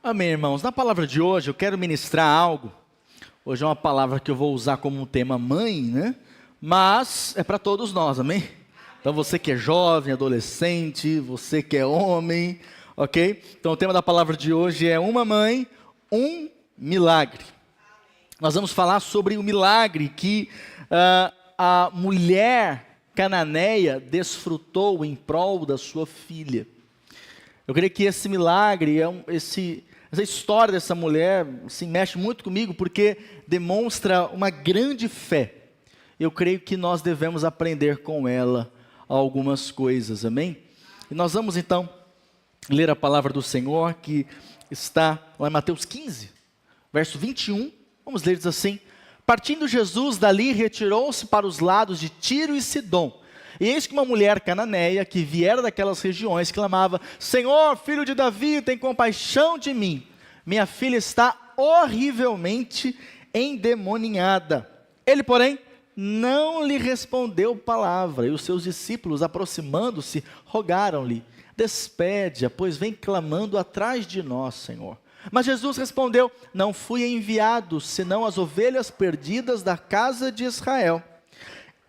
Amém, irmãos. Na palavra de hoje eu quero ministrar algo. Hoje é uma palavra que eu vou usar como um tema mãe, né? Mas é para todos nós, amém? Então você que é jovem, adolescente, você que é homem, ok? Então o tema da palavra de hoje é uma mãe, um milagre. Nós vamos falar sobre o milagre que a mulher cananeia desfrutou em prol da sua filha. Eu creio que esse milagre, essa história dessa mulher, assim, mexe muito comigo, porque demonstra uma grande fé. Eu creio que nós devemos aprender com ela algumas coisas, amém? E nós vamos então ler a palavra do Senhor, que está lá em Mateus 15, verso 21, vamos ler, diz assim: partindo Jesus dali, retirou-se para os lados de Tiro e Sidom. E eis que uma mulher cananeia, que viera daquelas regiões, clamava: Senhor, filho de Davi, tem compaixão de mim. Minha filha está horrivelmente endemoninhada. Ele, porém, não lhe respondeu palavra. E os seus discípulos, aproximando-se, rogaram-lhe: despede-a, pois vem clamando atrás de nós, Senhor. Mas Jesus respondeu: não fui enviado, senão as ovelhas perdidas da casa de Israel.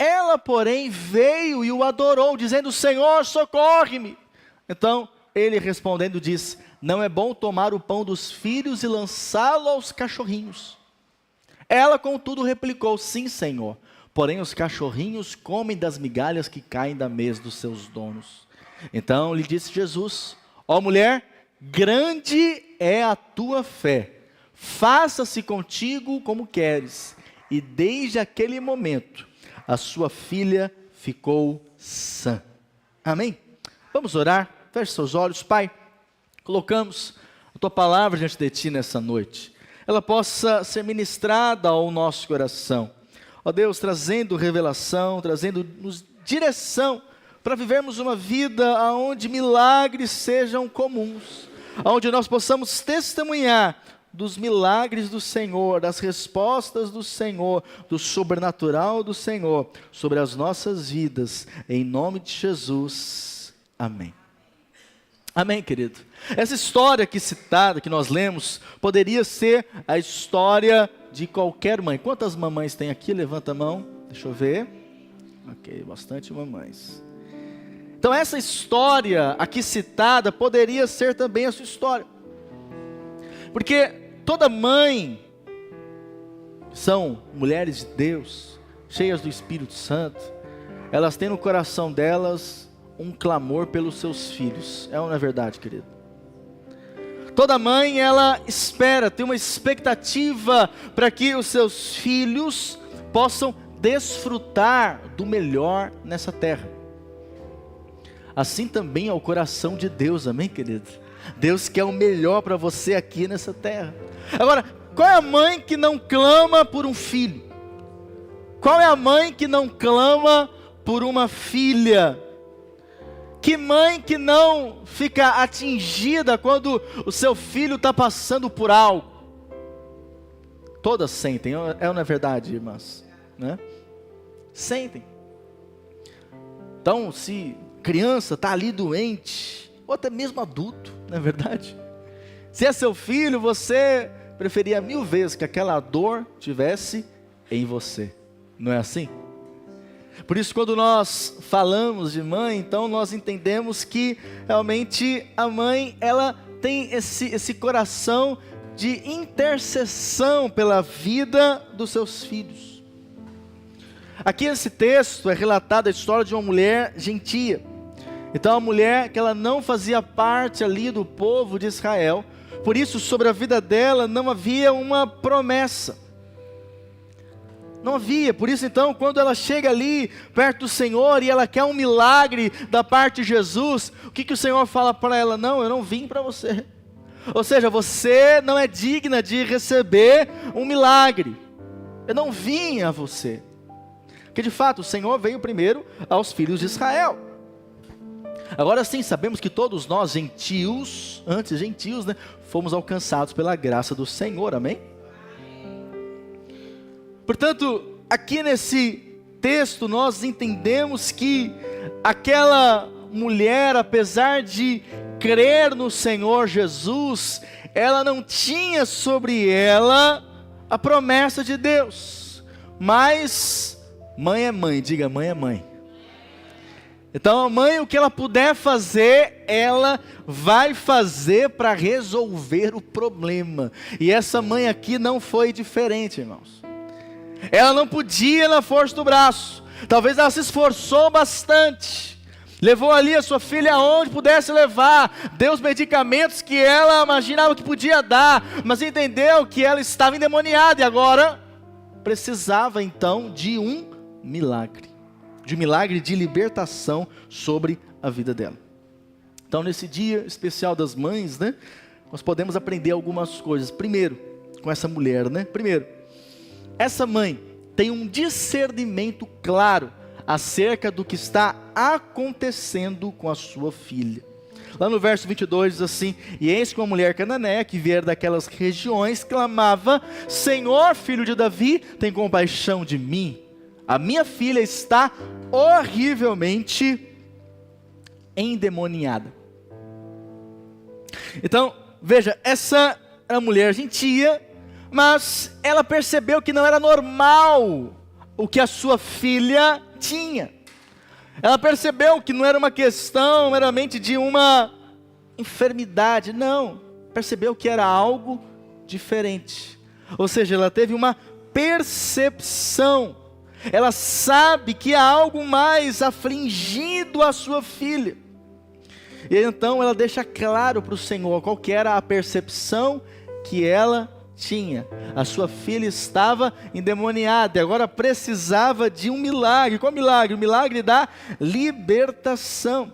Ela, porém, veio e o adorou, dizendo: Senhor, socorre-me. Então, ele respondendo disse: não é bom tomar o pão dos filhos e lançá-lo aos cachorrinhos. Ela, contudo, replicou: sim, Senhor, porém os cachorrinhos comem das migalhas que caem da mesa dos seus donos. Então lhe disse Jesus: ó mulher, grande é a tua fé, faça-se contigo como queres. E desde aquele momento, a sua filha ficou sã. Amém? Vamos orar? Feche seus olhos. Pai, colocamos a tua palavra diante de ti nessa noite. Ela possa ser ministrada ao nosso coração. Ó Deus, trazendo revelação, trazendo-nos direção para vivermos uma vida onde milagres sejam comuns, onde nós possamos testemunhar dos milagres do Senhor, das respostas do Senhor, do sobrenatural do Senhor, sobre as nossas vidas, em nome de Jesus, amém. Amém, querido? Essa história aqui citada, que nós lemos, poderia ser a história de qualquer mãe. Quantas mamães tem aqui? Levanta a mão, deixa eu ver. Ok, bastante mamães. Então essa história aqui citada, poderia ser também a sua história. Porque toda mãe são mulheres de Deus, cheias do Espírito Santo. Elas têm no coração delas um clamor pelos seus filhos. É ou não é verdade, querido? Toda mãe, ela espera, tem uma expectativa para que os seus filhos possam desfrutar do melhor nessa terra. Assim também é o coração de Deus, amém, querido? Deus quer o melhor para você aqui nessa terra. Agora, qual é a mãe que não clama por um filho? Qual é a mãe que não clama por uma filha? Que mãe que não fica atingida quando o seu filho está passando por algo? Todas sentem, é ou não é verdade, irmãs? Né? Sentem. Então, se criança está ali doente, ou até mesmo adulto, não é verdade? Se é seu filho, você preferia 1000 vezes que aquela dor tivesse em você, não é assim? Por isso, quando nós falamos de mãe, então nós entendemos que realmente a mãe, ela tem esse coração de intercessão pela vida dos seus filhos. Aqui nesse texto é relatada a história de uma mulher gentia. Então a mulher que ela não fazia parte ali do povo de Israel, por isso sobre a vida dela não havia uma promessa. Não havia, por isso então quando ela chega ali perto do Senhor e ela quer um milagre da parte de Jesus, o que o Senhor fala para ela? Não, eu não vim para você. Ou seja, você não é digna de receber um milagre. Eu não vim a você. Porque de fato o Senhor veio primeiro aos filhos de Israel. Agora sim, sabemos que todos nós gentios, antes gentios, né, fomos alcançados pela graça do Senhor, amém? Portanto, aqui nesse texto nós entendemos que aquela mulher, apesar de crer no Senhor Jesus, ela não tinha sobre ela a promessa de Deus. Mas mãe é mãe, diga mãe é mãe. Então a mãe, o que ela puder fazer, ela vai fazer para resolver o problema. E essa mãe aqui não foi diferente, irmãos. Ela não podia na força do braço. Talvez ela se esforçou bastante. Levou ali a sua filha aonde pudesse levar. Deu os medicamentos que ela imaginava que podia dar. Mas entendeu que ela estava endemoniada. E agora precisava então de um milagre. De um milagre de libertação sobre a vida dela. Então nesse dia especial das mães, né, nós podemos aprender algumas coisas. Primeiro, com essa mulher, né? Primeiro, essa mãe tem um discernimento claro acerca do que está acontecendo com a sua filha. Lá no verso 22 diz assim: e eis que uma mulher cananeia que viera daquelas regiões clamava: Senhor, filho de Davi, tem compaixão de mim. A minha filha está horrivelmente endemoniada. Então, veja, essa era uma mulher gentia, mas ela percebeu que não era normal o que a sua filha tinha. Ela percebeu que não era uma questão meramente de uma enfermidade, não. Percebeu que era algo diferente. Ou seja, ela teve uma percepção. Ela sabe que há algo mais afligindo a sua filha. E então ela deixa claro para o Senhor qual que era a percepção que ela tinha. A sua filha estava endemoniada e agora precisava de um milagre. Qual milagre? O milagre da libertação.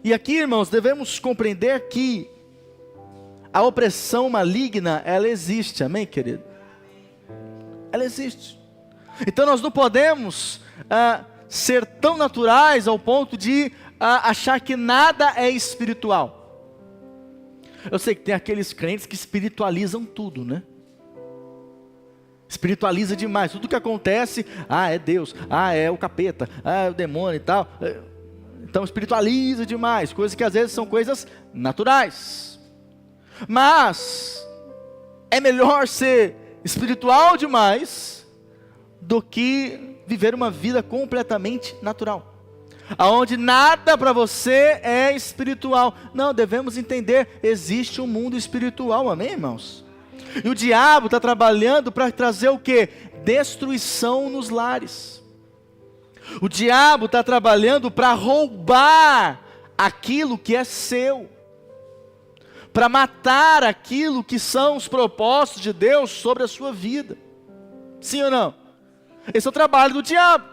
E aqui, irmãos, devemos compreender que a opressão maligna, ela existe, amém, querido? Ela existe. Então nós não podemos ser tão naturais ao ponto de achar que nada é espiritual. Eu sei que tem aqueles crentes que espiritualizam tudo, né? Espiritualiza demais, tudo que acontece, é Deus, é o capeta, é o demônio e tal. Então espiritualiza demais, coisas que às vezes são coisas naturais. Mas é melhor ser espiritual demais do que viver uma vida completamente natural, aonde nada para você é espiritual. Não, devemos entender, existe um mundo espiritual, amém, irmãos? E o diabo está trabalhando para trazer o quê? Destruição nos lares. O diabo está trabalhando para roubar aquilo que é seu, para matar aquilo que são os propósitos de Deus sobre a sua vida. Sim ou não? Esse é o trabalho do diabo.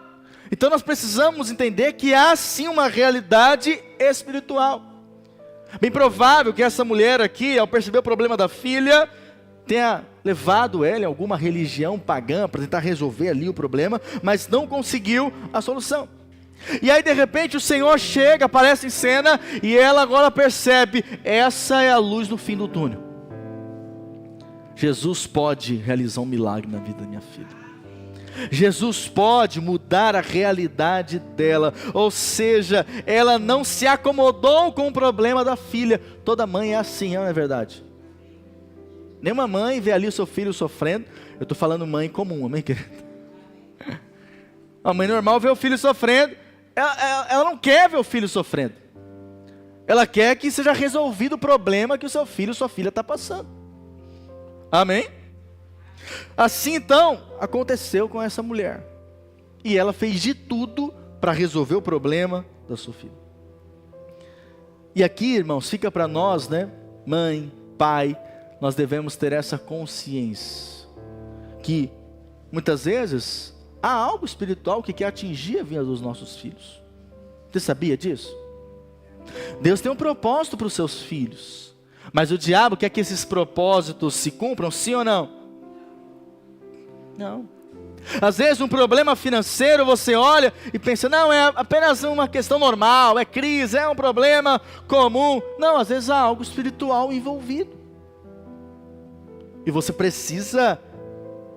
Então nós precisamos entender que há sim uma realidade espiritual. Bem provável que essa mulher aqui, ao perceber o problema da filha, tenha levado ela em alguma religião pagã para tentar resolver ali o problema, mas não conseguiu a solução. E aí de repente o Senhor chega, aparece em cena, e ela agora percebe: essa é a luz no fim do túnel. Jesus pode realizar um milagre na vida da minha filha. Jesus pode mudar a realidade dela. Ou seja, ela não se acomodou com o problema da filha. Toda mãe é assim, não é verdade? Nenhuma mãe vê ali o seu filho sofrendo. Eu estou falando mãe comum, amém, querido? A mãe normal vê o filho sofrendo. Ela não quer ver o filho sofrendo. Ela quer que seja resolvido o problema que o seu filho ou sua filha está passando. Amém? Assim então, aconteceu com essa mulher. E ela fez de tudo para resolver o problema da sua filha. E aqui, irmãos, fica para nós, né? Mãe, pai, nós devemos ter essa consciência. Que, muitas vezes, há algo espiritual que quer atingir a vida dos nossos filhos. Você sabia disso? Deus tem um propósito para os seus filhos. Mas o diabo quer que esses propósitos se cumpram, sim ou não? Não. Às vezes um problema financeiro você olha e pensa: não, é apenas uma questão normal, é crise, é um problema comum. Não, às vezes há algo espiritual envolvido. E você precisa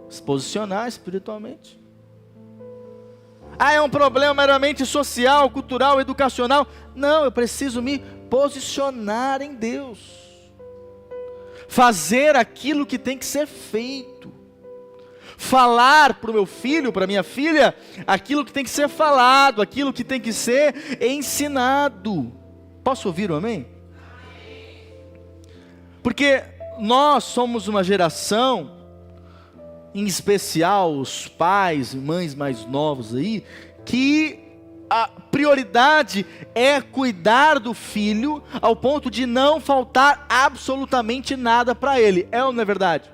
se posicionar espiritualmente. Ah, é um problema meramente social, cultural, educacional. Não, eu preciso me posicionar em Deus. Fazer aquilo que tem que ser feito. Falar para o meu filho, para a minha filha, aquilo que tem que ser falado, aquilo que tem que ser ensinado. Posso ouvir um amém? Porque nós somos uma geração, em especial os pais e mães mais novos aí, que a prioridade é cuidar do filho ao ponto de não faltar absolutamente nada para ele. É ou não é verdade?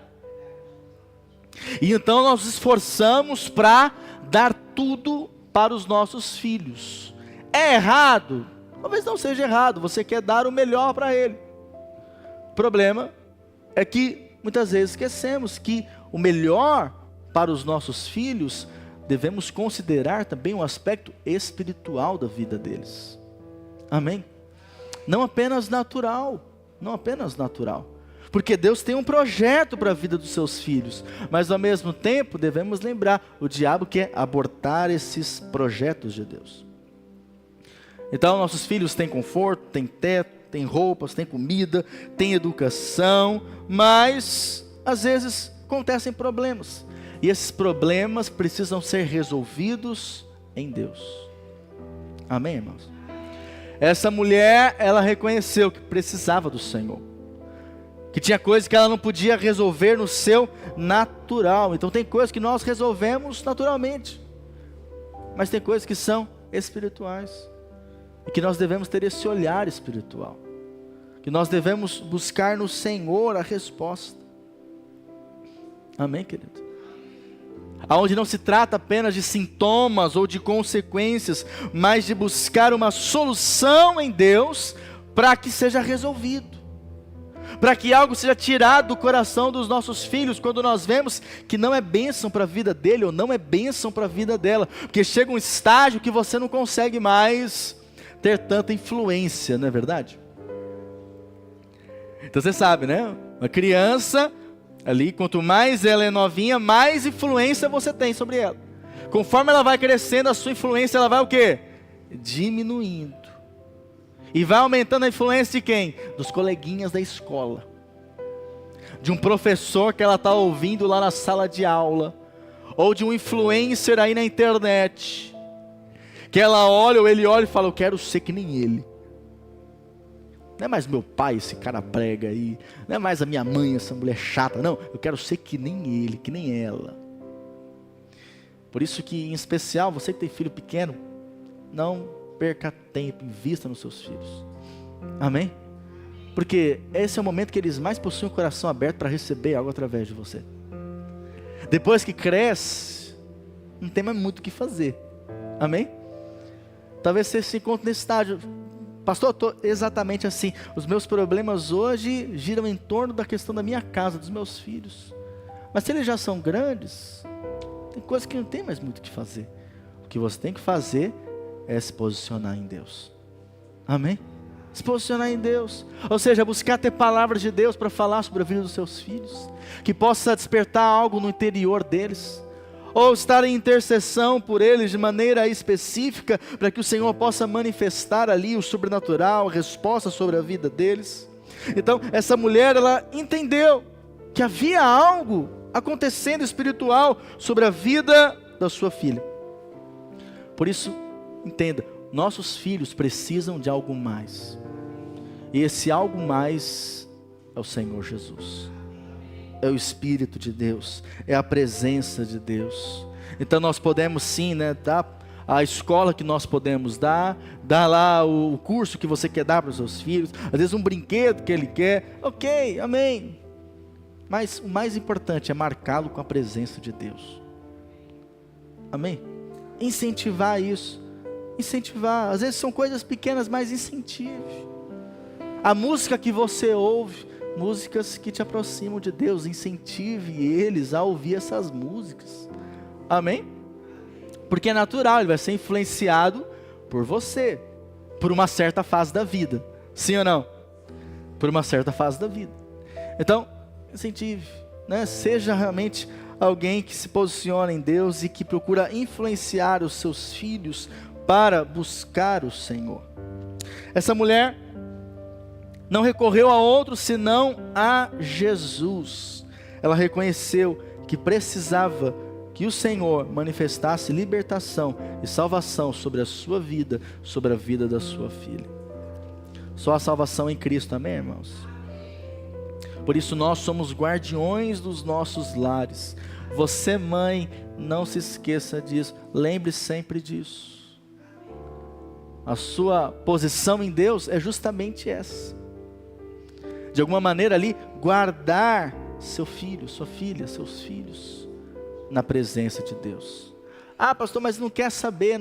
E então nós nos esforçamos para dar tudo para os nossos filhos. É errado? Talvez não seja errado, você quer dar o melhor para ele. O problema é que muitas vezes esquecemos que o melhor para os nossos filhos, devemos considerar também o aspecto espiritual da vida deles. Amém? Não apenas natural, não apenas natural. Porque Deus tem um projeto para a vida dos seus filhos, mas ao mesmo tempo devemos lembrar, o diabo quer abortar esses projetos de Deus. Então nossos filhos têm conforto, têm teto, têm roupas, têm comida, têm educação, mas às vezes acontecem problemas, e esses problemas precisam ser resolvidos em Deus. Amém, irmãos? Essa mulher, ela reconheceu que precisava do Senhor, que tinha coisas que ela não podia resolver no seu natural. Então tem coisas que nós resolvemos naturalmente, mas tem coisas que são espirituais, e que nós devemos ter esse olhar espiritual, que nós devemos buscar no Senhor a resposta. Amém, querido? Aonde não se trata apenas de sintomas ou de consequências, mas de buscar uma solução em Deus, para que seja resolvido, para que algo seja tirado do coração dos nossos filhos, quando nós vemos que não é bênção para a vida dele, ou não é bênção para a vida dela, porque chega um estágio que você não consegue mais ter tanta influência, não é verdade? Então você sabe, né? Uma criança ali, quanto mais ela é novinha, mais influência você tem sobre ela. Conforme ela vai crescendo, a sua influência, ela vai o quê? Diminuindo. E vai aumentando a influência de quem? Dos coleguinhas da escola. De um professor que ela está ouvindo lá na sala de aula. Ou de um influencer aí na internet. Que ela olha, ou ele olha e fala, eu quero ser que nem ele. Não é mais meu pai, esse cara brega aí. Não é mais a minha mãe, essa mulher chata. Não, eu quero ser que nem ele, que nem ela. Por isso que, em especial, você que tem filho pequeno, não perca tempo, invista nos seus filhos. Amém? Porque esse é o momento que eles mais possuem o coração aberto para receber algo através de você. Depois que cresce, não tem mais muito o que fazer. Amém? Talvez você se encontre nesse estágio. Pastor, eu estou exatamente assim. Os meus problemas hoje giram em torno da questão da minha casa, dos meus filhos. Mas se eles já são grandes, tem coisas que não tem mais muito o que fazer. O que você tem que fazer é se posicionar em Deus. Amém? Se posicionar em Deus. Ou seja, buscar ter palavras de Deus para falar sobre a vida dos seus filhos. Que possa despertar algo no interior deles. Ou estar em intercessão por eles de maneira específica, para que o Senhor possa manifestar ali o sobrenatural, a resposta sobre a vida deles. Então, essa mulher, ela entendeu que havia algo acontecendo espiritual sobre a vida da sua filha. Por isso, entenda, nossos filhos precisam de algo mais. E esse algo mais é o Senhor Jesus. É o Espírito de Deus, é a presença de Deus. Então nós podemos sim, né, dar a escola que nós podemos dar lá o curso que você quer dar para os seus filhos, às vezes um brinquedo que ele quer, ok, amém. Mas o mais importante é marcá-lo com a presença de Deus. Amém? Incentivar isso, incentivar, às vezes são coisas pequenas, mas incentive. A música que você ouve, músicas que te aproximam de Deus, incentive eles a ouvir essas músicas. Amém? Porque é natural, ele vai ser influenciado por você, por uma certa fase da vida. Sim ou não? Por uma certa fase da vida. Então, incentive, né? Seja realmente alguém que se posiciona em Deus e que procura influenciar os seus filhos para buscar o Senhor. Essa mulher não recorreu a outro senão a Jesus. Ela reconheceu que precisava que o Senhor manifestasse libertação e salvação sobre a sua vida, sobre a vida da sua filha. Só a salvação em Cristo, amém, irmãos? Por isso nós somos guardiões dos nossos lares. Você, mãe, não se esqueça disso. Lembre sempre disso. A sua posição em Deus é justamente essa. De alguma maneira ali, guardar seu filho, sua filha, seus filhos na presença de Deus. Ah, pastor, mas não quer saber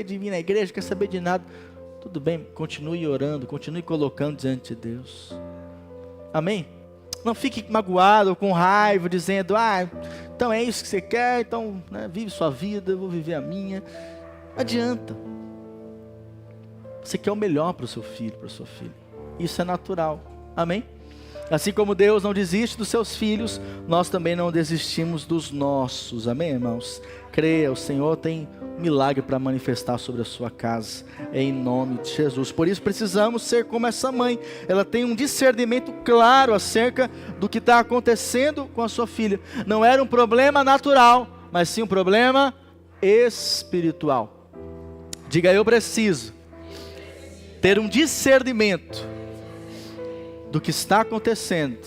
de vir na igreja, não quer saber de nada. Tudo bem, continue orando, continue colocando diante de Deus. Amém? Não fique magoado ou com raiva, dizendo, então é isso que você quer, então vive sua vida, eu vou viver a minha. Não adianta. Você quer o melhor para o seu filho, para a sua filha. Isso é natural. Amém? Assim como Deus não desiste dos seus filhos, nós também não desistimos dos nossos. Amém, irmãos? Creia, o Senhor tem um milagre para manifestar sobre a sua casa, em nome de Jesus. Por isso precisamos ser como essa mãe. Ela tem um discernimento claro acerca do que está acontecendo com a sua filha. Não era um problema natural, mas sim um problema espiritual. Diga, eu preciso ter um discernimento do que está acontecendo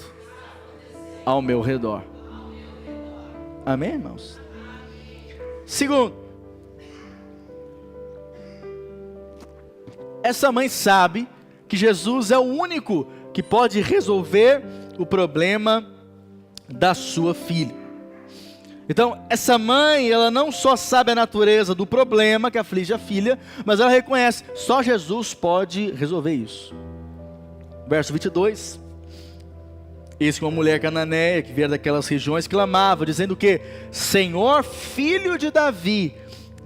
ao meu redor. Amém, irmãos? Segundo, essa mãe sabe que Jesus é o único que pode resolver o problema da sua filha. Então, essa mãe, ela não só sabe a natureza do problema que aflige a filha, mas ela reconhece, só Jesus pode resolver isso. Verso 22, eis que uma mulher cananeia, que veio daquelas regiões, clamava, dizendo que, Senhor, filho de Davi,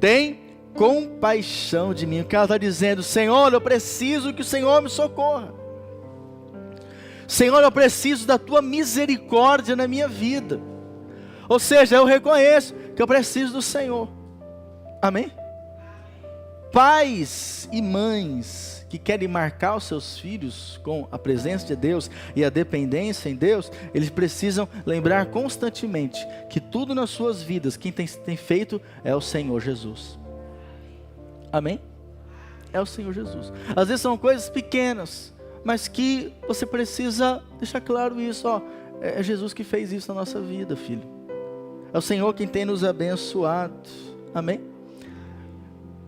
tem compaixão de mim. O que ela está dizendo, Senhor, eu preciso que o Senhor me socorra. Senhor, eu preciso da tua misericórdia na minha vida. Ou seja, eu reconheço que eu preciso do Senhor. Amém? Pais e mães que querem marcar os seus filhos com a presença de Deus e a dependência em Deus, eles precisam lembrar constantemente que tudo nas suas vidas, quem tem feito é o Senhor Jesus. Amém? É o Senhor Jesus. Às vezes são coisas pequenas, mas que você precisa deixar claro isso. É Jesus que fez isso na nossa vida, filho. É o Senhor quem tem nos abençoado. Amém?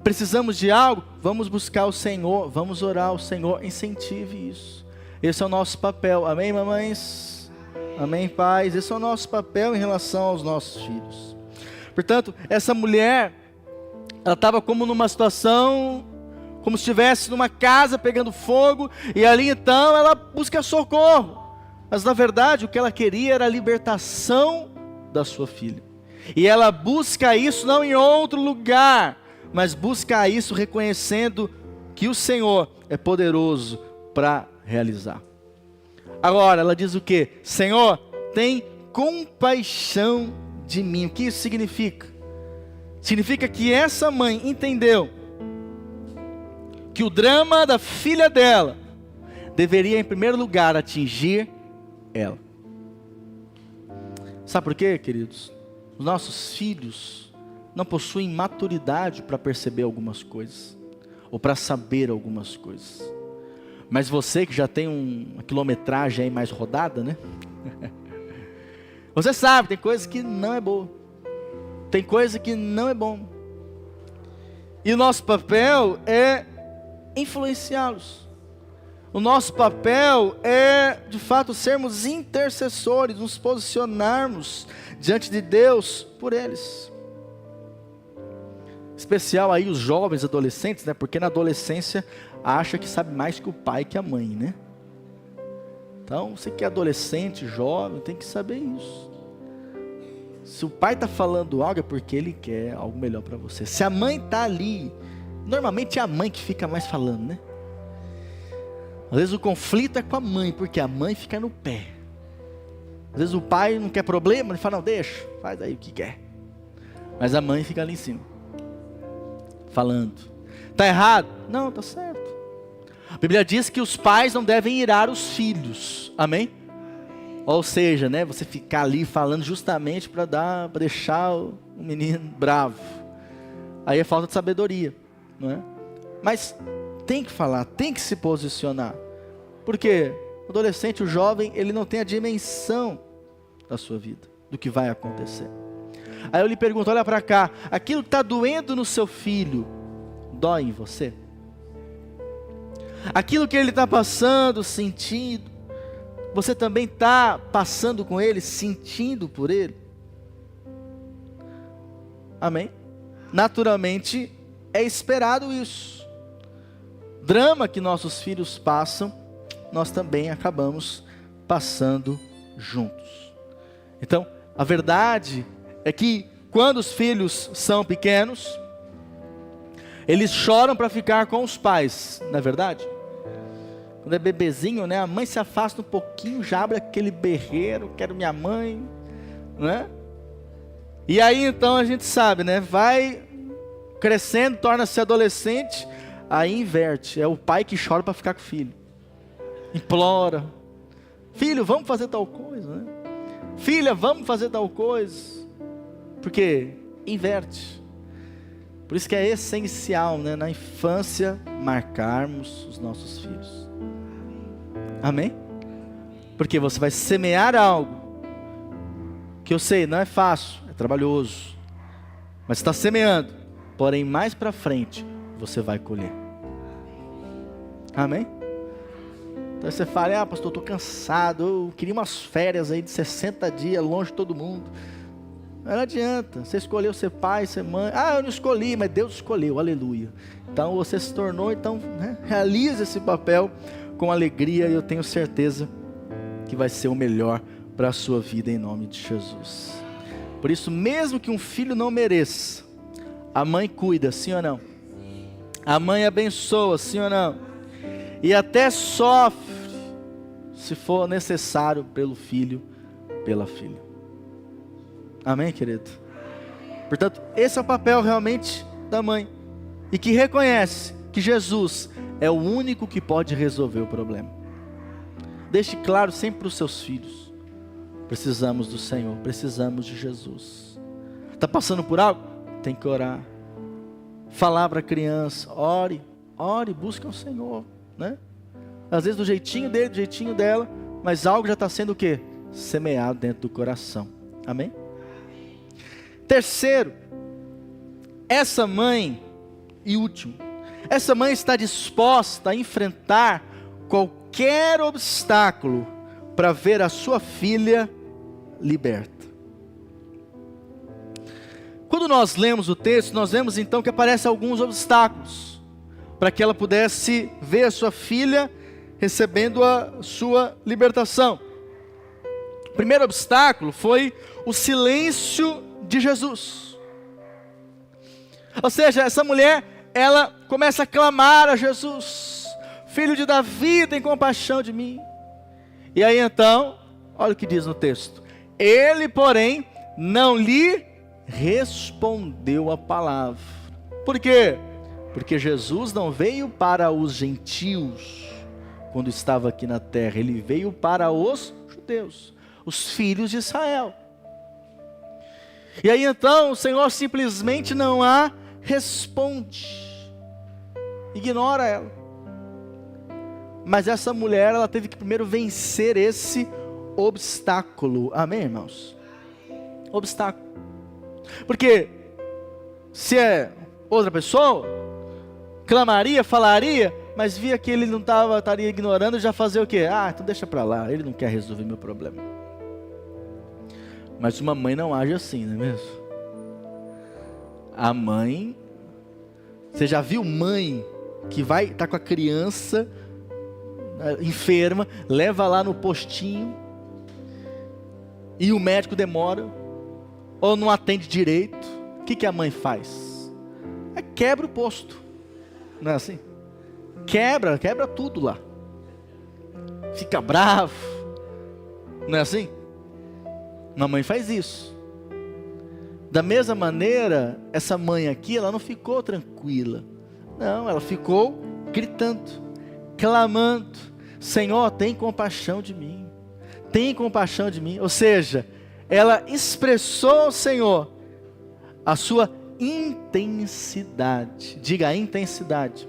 Precisamos de algo? Vamos buscar o Senhor, vamos orar ao Senhor, incentive isso. Esse é o nosso papel, amém, mamães? Amém, pais? Esse é o nosso papel em relação aos nossos filhos. Portanto, essa mulher, ela estava como numa situação, como se estivesse numa casa pegando fogo, e ali então ela busca socorro. Mas na verdade o que ela queria era a libertação da sua filha. E ela busca isso não em outro lugar, mas busca isso reconhecendo que o Senhor é poderoso para realizar. Agora ela diz o quê? Senhor, tem compaixão de mim. O que isso significa? Significa que essa mãe entendeu que o drama da filha dela deveria em primeiro lugar atingir ela. Sabe por quê, queridos? Os nossos filhos não possuem maturidade para perceber algumas coisas, ou para saber algumas coisas. Mas você que já tem uma quilometragem aí mais rodada, né? Você sabe, tem coisa que não é boa, tem coisa que não é bom. E o nosso papel é influenciá-los. O nosso papel é, de fato, sermos intercessores, nos posicionarmos diante de Deus por eles. Especial aí os jovens adolescentes, né? Porque na adolescência acha que sabe mais que o pai e que a mãe, né? Então, você que é adolescente, jovem, tem que saber isso. Se o pai está falando algo é porque ele quer algo melhor para você. Se a mãe está ali, normalmente é a mãe que fica mais falando, né? Às vezes o conflito é com a mãe, porque a mãe fica no pé. Às vezes o pai não quer problema, ele fala, não, deixa, faz aí o que quer. Mas a mãe fica ali em cima, falando. Está errado? Não, está certo. A Bíblia diz que os pais não devem irar os filhos. Amém? Ou seja, né, você ficar ali falando justamente para deixar o menino bravo. Aí é falta de sabedoria, não é? Mas tem que falar, tem que se posicionar. Porque o adolescente, o jovem, ele não tem a dimensão da sua vida, do que vai acontecer. Aí eu lhe pergunto, olha para cá, aquilo que está doendo no seu filho, dói em você? Aquilo que ele está passando, sentindo, você também está passando com ele, sentindo por ele? Amém? Naturalmente, é esperado isso. Drama que nossos filhos passam, nós também acabamos passando juntos. Então, a verdade é que quando os filhos são pequenos, eles choram para ficar com os pais, não é verdade? Quando é bebezinho, né, a mãe se afasta um pouquinho, já abre aquele berreiro, quero minha mãe, né? E aí então a gente sabe, né, vai crescendo, torna-se adolescente, aí inverte, é o pai que chora para ficar com o filho, implora, filho, vamos fazer tal coisa, né? Filha, vamos fazer tal coisa, porque inverte. Por isso que é essencial, né, na infância, marcarmos os nossos filhos. Amém? Porque você vai semear algo, que eu sei, não é fácil, é trabalhoso, mas está semeando, porém mais para frente, você vai colher. Amém? Então você fala, pastor, estou cansado, eu queria umas férias aí de 60 dias, longe de todo mundo. Não adianta, você escolheu ser pai, ser mãe. Eu não escolhi, mas Deus escolheu, aleluia. Então você se tornou, então, né, realiza esse papel com alegria, e eu tenho certeza que vai ser o melhor para a sua vida em nome de Jesus. Por isso, mesmo que um filho não mereça, a mãe cuida, sim ou não? A mãe abençoa, sim ou não? E até sofre, se for necessário, pelo filho, pela filha. Amém, querido? Portanto, esse é o papel realmente da mãe, e que reconhece que Jesus é o único que pode resolver o problema. Deixe claro sempre para os seus filhos, precisamos do Senhor, precisamos de Jesus. Está passando por algo? Tem que orar, falar para a criança, ore, busque o Senhor, né? Às vezes do jeitinho dele, do jeitinho dela, mas algo já está sendo o quê? Semeado dentro do coração. Amém? Terceiro, essa mãe, e último, essa mãe está disposta a enfrentar qualquer obstáculo para ver a sua filha liberta. Quando nós lemos o texto, nós vemos então que aparecem alguns obstáculos para que ela pudesse ver a sua filha recebendo a sua libertação. O primeiro obstáculo foi o silêncio de Jesus. Ou seja, essa mulher, ela começa a clamar a Jesus: filho de Davi, tem compaixão de mim. E aí então, olha o que diz no texto: ele, porém, não lhe respondeu a palavra. Por quê? Porque Jesus não veio para os gentios quando estava aqui na terra, ele veio para os judeus, os filhos de Israel. E aí então o Senhor simplesmente não a responde, ignora ela. Mas essa mulher, ela teve que primeiro vencer esse obstáculo. Amém, irmãos? Obstáculo. Porque se é outra pessoa, clamaria, falaria, mas via que ele não estaria ignorando, já fazia o quê? Então deixa para lá, ele não quer resolver meu problema. Mas uma mãe não age assim, não é mesmo? A mãe, você já viu mãe que vai estar com a criança enferma, leva lá no postinho e o médico demora ou não atende direito? O que a mãe faz? Quebra o posto, não é assim? Quebra tudo lá, fica bravo, não é assim? Uma mãe faz isso. Da mesma maneira, essa mãe aqui, ela não ficou tranquila. Não, ela ficou gritando, clamando: Senhor, tem compaixão de mim. Tem compaixão de mim. Ou seja, ela expressou ao Senhor a sua intensidade. Diga, a intensidade.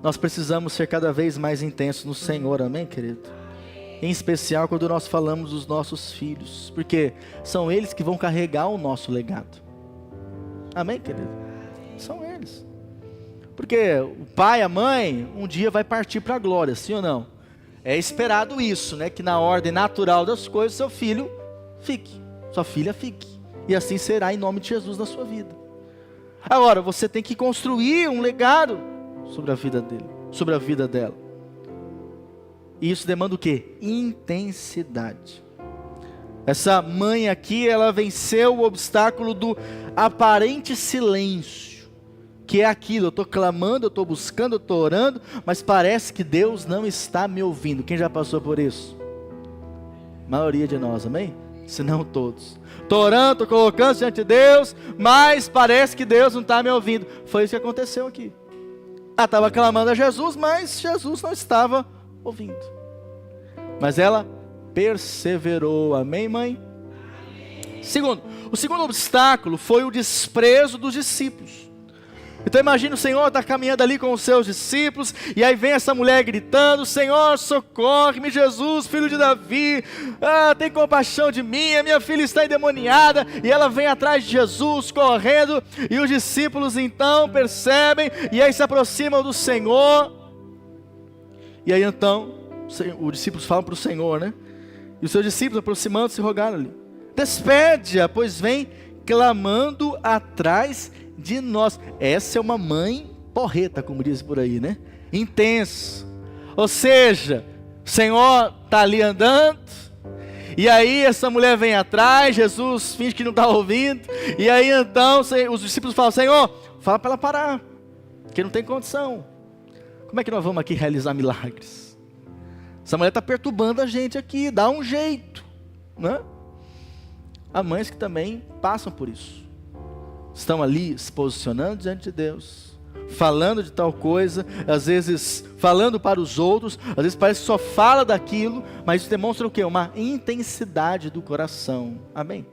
Nós precisamos ser cada vez mais intensos no Senhor, amém, querido? Em especial quando nós falamos dos nossos filhos, porque são eles que vão carregar o nosso legado. Amém, querido? São eles. Porque o pai, a mãe, um dia vai partir para a glória, sim ou não? É esperado isso, né? Que na ordem natural das coisas, seu filho fique, sua filha fique. E assim será em nome de Jesus na sua vida. Agora, você tem que construir um legado sobre a vida dele, sobre a vida dela. E isso demanda o quê? Intensidade. Essa mãe aqui, ela venceu o obstáculo do aparente silêncio, que é aquilo: eu estou clamando, eu estou buscando, eu estou orando, mas parece que Deus não está me ouvindo. Quem já passou por isso? A maioria de nós, amém? Se não todos. Estou orando, estou colocando diante de Deus, mas parece que Deus não está me ouvindo. Foi isso que aconteceu aqui. Ela estava clamando a Jesus, mas Jesus não estava ouvindo. Mas ela perseverou, amém, mãe? Segundo, o segundo obstáculo foi o desprezo dos discípulos. Então imagina, o Senhor está caminhando ali com os seus discípulos, e aí vem essa mulher gritando: Senhor, socorre-me, Jesus, filho de Davi, tem compaixão de mim, a minha filha está endemoniada. E ela vem atrás de Jesus, correndo, e os discípulos então percebem, e aí se aproximam do Senhor. E aí então, os discípulos falam para o Senhor, né? E os seus discípulos, aproximando-se, rogaram ali: despede-a, pois vem clamando atrás de nós. Essa é uma mãe porreta, como diz por aí, né? Intenso. Ou seja, o Senhor está ali andando, e aí essa mulher vem atrás, Jesus finge que não está ouvindo, e aí então os discípulos falam: Senhor, fala para ela parar, porque não tem condição. Como é que nós vamos aqui realizar milagres? Essa mulher está perturbando a gente aqui, dá um jeito, né? Há mães que também passam por isso. Estão ali se posicionando diante de Deus, falando de tal coisa, às vezes falando para os outros, às vezes parece que só fala daquilo, mas isso demonstra o quê? Uma intensidade do coração, amém?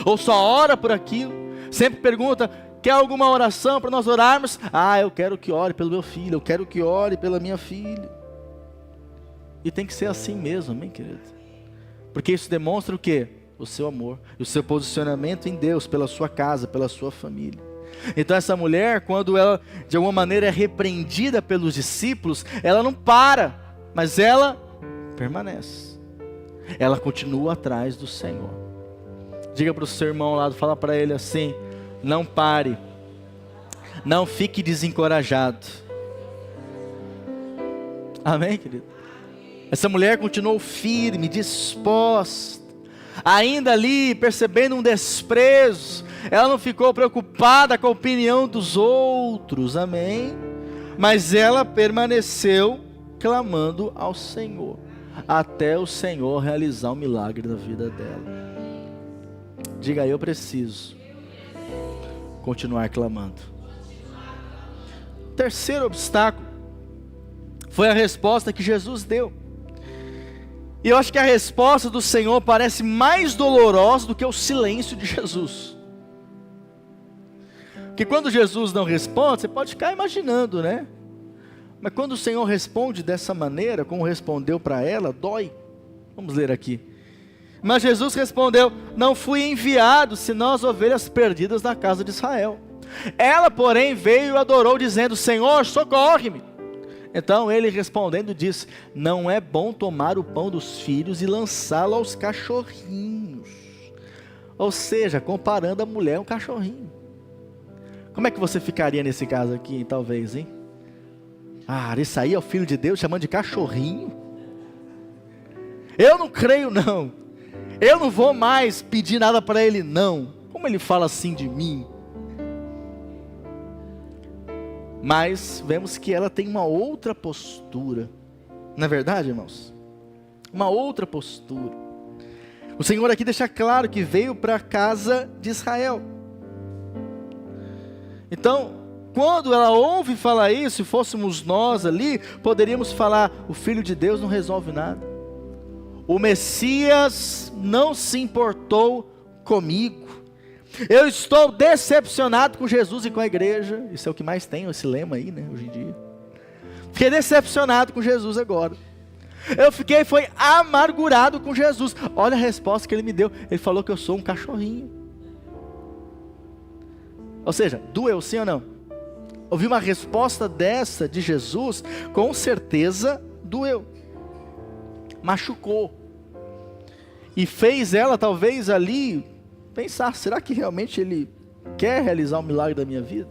Ou só ora por aquilo, sempre pergunta: quer alguma oração para nós orarmos? Eu quero que ore pelo meu filho, eu quero que ore pela minha filha. E tem que ser assim mesmo, amém, querido? Porque isso demonstra o quê? O seu amor, o seu posicionamento em Deus, pela sua casa, pela sua família. Então essa mulher, quando ela de alguma maneira é repreendida pelos discípulos, ela não para, mas ela permanece. Ela continua atrás do Senhor. Diga para o seu irmão ao lado, fala para ele assim: não pare, não fique desencorajado. Amém, querido? Essa mulher continuou firme, disposta, ainda ali percebendo um desprezo. Ela não ficou preocupada com a opinião dos outros, amém? Mas ela permaneceu clamando ao Senhor, até o Senhor realizar o milagre da vida dela. Diga: eu preciso continuar clamando. Terceiro obstáculo foi a resposta que Jesus deu. E eu acho que a resposta do Senhor parece mais dolorosa do que o silêncio de Jesus. Porque quando Jesus não responde, você pode ficar imaginando, né? Mas quando o Senhor responde dessa maneira, como respondeu para ela, dói. Vamos ler aqui. Mas Jesus respondeu: não fui enviado senão as ovelhas perdidas da casa de Israel. Ela, porém, veio e adorou, dizendo: Senhor, socorre-me. Então ele respondendo disse: não é bom tomar o pão dos filhos e lançá-lo aos cachorrinhos. Ou seja, comparando a mulher a um cachorrinho. Como é que você ficaria nesse caso aqui, talvez, hein? Esse aí é o Filho de Deus chamando de cachorrinho? Eu não creio, não. Eu não vou mais pedir nada para ele, não. Como ele fala assim de mim? Mas vemos que ela tem uma outra postura. Não é verdade, irmãos? Uma outra postura. O Senhor aqui deixa claro que veio para a casa de Israel. Então, quando ela ouve falar isso, se fôssemos nós ali, poderíamos falar: o Filho de Deus não resolve nada. O Messias não se importou comigo. Eu estou decepcionado com Jesus e com a igreja. Isso é o que mais tem, esse lema aí, né, hoje em dia. Fiquei decepcionado com Jesus agora. Foi amargurado com Jesus. Olha a resposta que ele me deu. Ele falou que eu sou um cachorrinho. Ou seja, doeu sim ou não? Ouvir uma resposta dessa de Jesus, com certeza doeu. Machucou. E fez ela talvez ali pensar: será que realmente ele quer realizar um milagre da minha vida?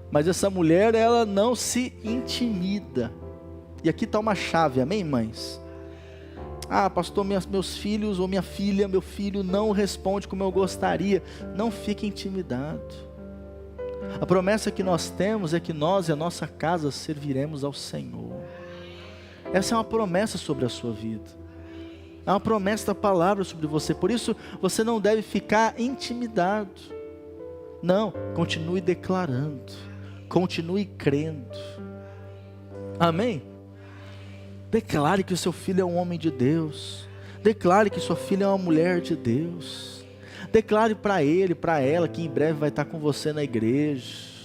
Mas essa mulher, ela não se intimida. E aqui está uma chave, amém, mães? Ah, pastor, meus filhos, ou minha filha, meu filho não responde como eu gostaria. Não fique intimidado. A promessa que nós temos é que nós e a nossa casa serviremos ao Senhor. Essa é uma promessa sobre a sua vida. É uma promessa da palavra sobre você. Por isso, você não deve ficar intimidado. Não, continue declarando. Continue crendo. Amém? Declare que o seu filho é um homem de Deus. Declare que sua filha é uma mulher de Deus. Declare para ele, para ela, que em breve vai estar com você na igreja.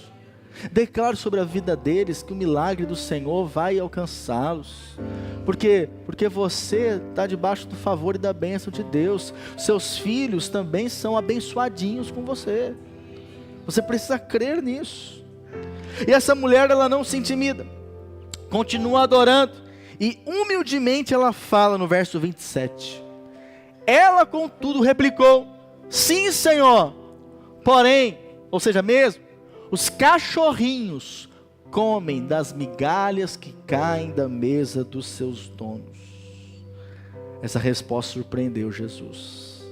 Declare sobre a vida deles que o milagre do Senhor vai alcançá-los. Porque você está debaixo do favor e da bênção de Deus. Seus filhos também são abençoadinhos com você. Você precisa crer nisso. E essa mulher, ela não se intimida. Continua adorando. E humildemente ela fala no verso 27. Ela contudo replicou: sim, Senhor, porém, ou seja, mesmo, os cachorrinhos comem das migalhas que caem da mesa dos seus donos. Essa resposta surpreendeu Jesus.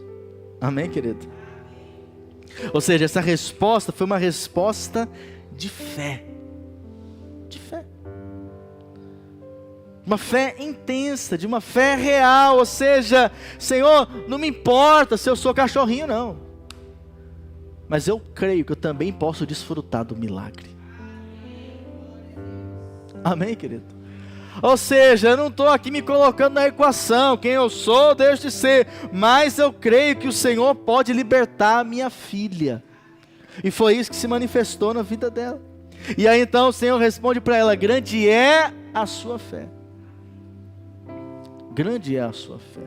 Amém, querido? Ou seja, essa resposta foi uma resposta de fé. De fé. Uma fé intensa, de uma fé real. Ou seja, Senhor, não me importa se eu sou cachorrinho, não. Mas eu creio que eu também posso desfrutar do milagre. Amém, querido? Ou seja, eu não estou aqui me colocando na equação. Quem eu sou, deixo de ser. Mas eu creio que o Senhor pode libertar a minha filha. E foi isso que se manifestou na vida dela. E aí então o Senhor responde para ela: grande é a sua fé. Grande é a sua fé.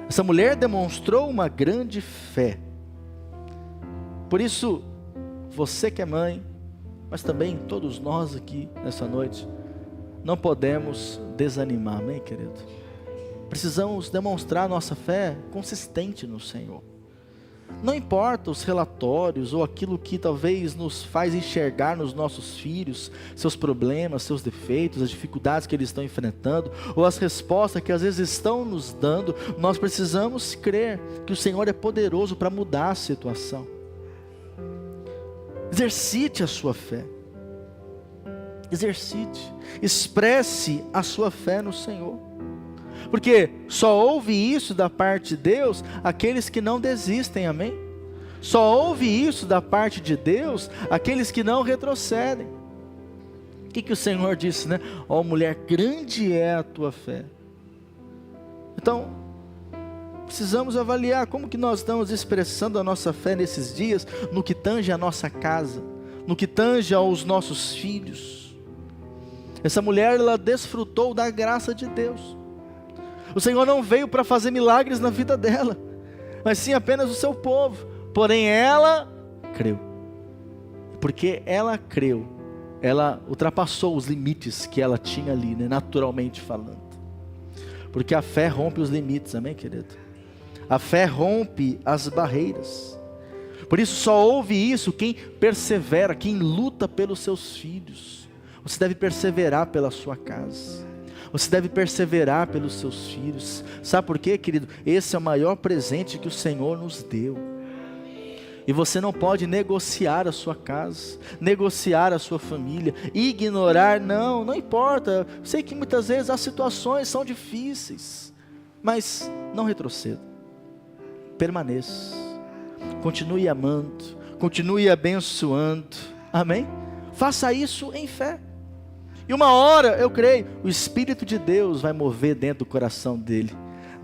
Essa mulher demonstrou uma grande fé. Por isso, você que é mãe, mas também todos nós aqui nessa noite, não podemos desanimar, amém, querido? Precisamos demonstrar nossa fé consistente no Senhor. Não importa os relatórios ou aquilo que talvez nos faz enxergar nos nossos filhos, seus problemas, seus defeitos, as dificuldades que eles estão enfrentando, ou as respostas que às vezes estão nos dando, nós precisamos crer que o Senhor é poderoso para mudar a situação. Exercite a sua fé. Exercite, expresse a sua fé no Senhor. Porque só ouve isso da parte de Deus aqueles que não desistem, amém? Só ouve isso da parte de Deus aqueles que não retrocedem. O que o Senhor disse, né? Ó mulher, grande é a tua fé. Então, precisamos avaliar como que nós estamos expressando a nossa fé nesses dias, no que tange a nossa casa, no que tange aos nossos filhos. Essa mulher, ela desfrutou da graça de Deus. O Senhor não veio para fazer milagres na vida dela, mas sim apenas o seu povo. Porém ela creu. Porque ela creu, ela ultrapassou os limites que ela tinha ali, né, naturalmente falando. Porque a fé rompe os limites, amém, querido? A fé rompe as barreiras. Por isso só ouve isso quem persevera, quem luta pelos seus filhos. Você deve perseverar pela sua casa. Você deve perseverar pelos seus filhos. Sabe por quê, querido? Esse é o maior presente que o Senhor nos deu. E você não pode negociar a sua casa, negociar a sua família, ignorar, não importa. Eu sei que muitas vezes as situações são difíceis, mas não retroceda. permaneça. Continue amando, continue abençoando. Amém? Faça isso em fé. E uma hora, eu creio, o Espírito de Deus vai mover dentro do coração dele,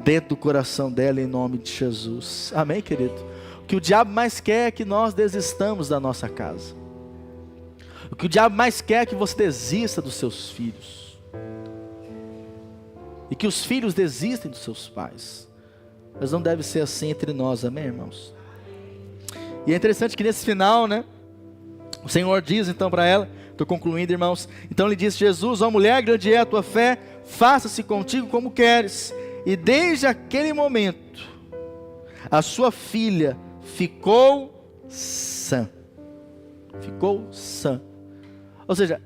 dentro do coração dela, em nome de Jesus. Amém, querido? O que o diabo mais quer é que nós desistamos da nossa casa. O que o diabo mais quer é que você desista dos seus filhos. E que os filhos desistem dos seus pais. Mas não deve ser assim entre nós, amém, irmãos? E é interessante que nesse final, né, o Senhor diz então para ela, estou concluindo, irmãos. Então ele disse: Jesus, ó mulher, grande é a tua fé, faça-se contigo como queres. E desde aquele momento, a sua filha ficou sã. Ficou sã. Ou seja,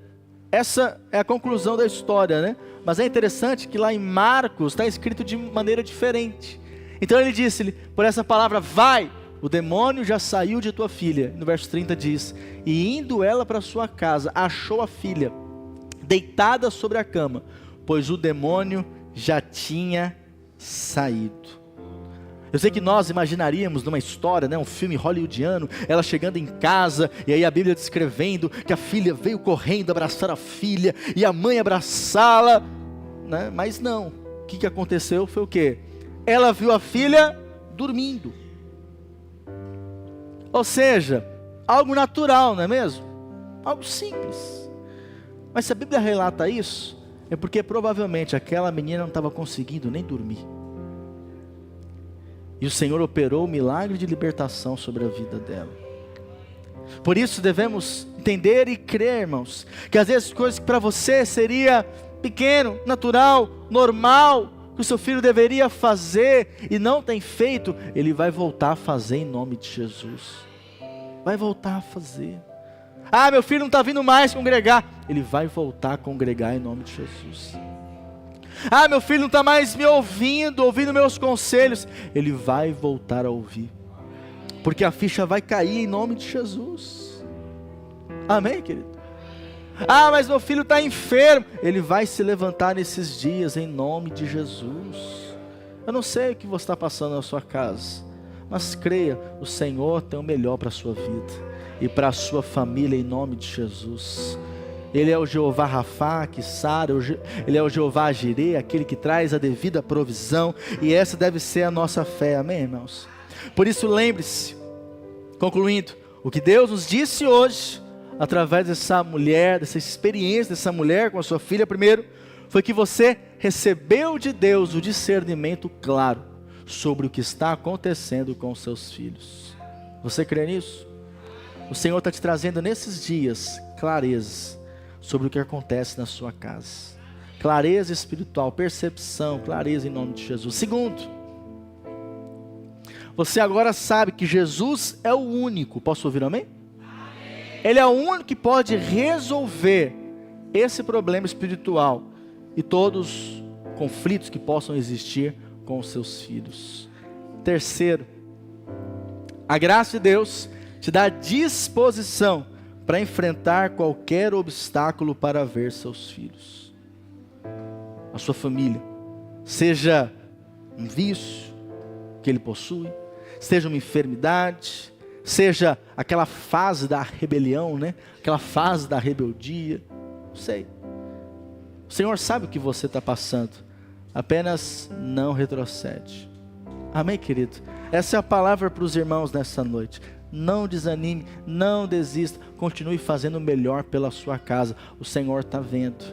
essa é a conclusão da história, né? Mas é interessante que lá em Marcos está escrito de maneira diferente. Então ele disse-lhe, por essa palavra, vai, o demônio já saiu de tua filha. No verso 30 diz: e indo ela para sua casa, achou a filha deitada sobre a cama, pois o demônio já tinha saído. Eu sei que nós imaginaríamos numa história, né, um filme hollywoodiano, ela chegando em casa, e aí a Bíblia descrevendo que a filha veio correndo abraçar a filha, e a mãe abraçá-la, né? Mas não, o que aconteceu foi o quê? Ela viu a filha dormindo. Ou seja, algo natural, não é mesmo? Algo simples. Mas se a Bíblia relata isso, é porque provavelmente aquela menina não estava conseguindo nem dormir. E o Senhor operou o milagre de libertação sobre a vida dela. Por isso devemos entender e crer, irmãos, que às vezes coisas que para você seria pequeno, natural, normal, que o seu filho deveria fazer e não tem feito, ele vai voltar a fazer em nome de Jesus. Vai voltar a fazer. Ah, meu filho não está vindo mais congregar. Ele vai voltar a congregar em nome de Jesus. Ah, meu filho não está mais me ouvindo meus conselhos. Ele vai voltar a ouvir. Porque a ficha vai cair em nome de Jesus. Amém, querido? Ah, mas meu filho está enfermo. Ele vai se levantar nesses dias em nome de Jesus. Eu não sei o que você está passando na sua casa, mas creia, o Senhor tem o melhor para a sua vida e para a sua família em nome de Jesus. Ele é o Jeová Rafá, que sara, Ele é o Jeová Jirê, aquele que traz a devida provisão, e essa deve ser a nossa fé, amém, irmãos? Por isso lembre-se, concluindo, o que Deus nos disse hoje, através dessa mulher, dessa experiência dessa mulher com a sua filha primeiro, foi que você recebeu de Deus o discernimento claro sobre o que está acontecendo com os seus filhos. Você crê nisso? O Senhor está te trazendo nesses dias clareza sobre o que acontece na sua casa. Clareza espiritual, percepção, clareza em nome de Jesus. Segundo, você agora sabe que Jesus é o único, posso ouvir amém? Ele é o único que pode resolver esse problema espiritual e todos os conflitos que possam existir com os seus filhos. Terceiro, a graça de Deus te dá disposição para enfrentar qualquer obstáculo para ver seus filhos. A sua família, seja um vício que ele possui, seja uma enfermidade, seja aquela fase da rebelião, né? Aquela fase da rebeldia, não sei. O Senhor sabe o que você está passando, apenas não retrocede. Amém, querido? Essa é a palavra para os irmãos nessa noite. Não desanime, não desista, continue fazendo o melhor pela sua casa. O Senhor está vendo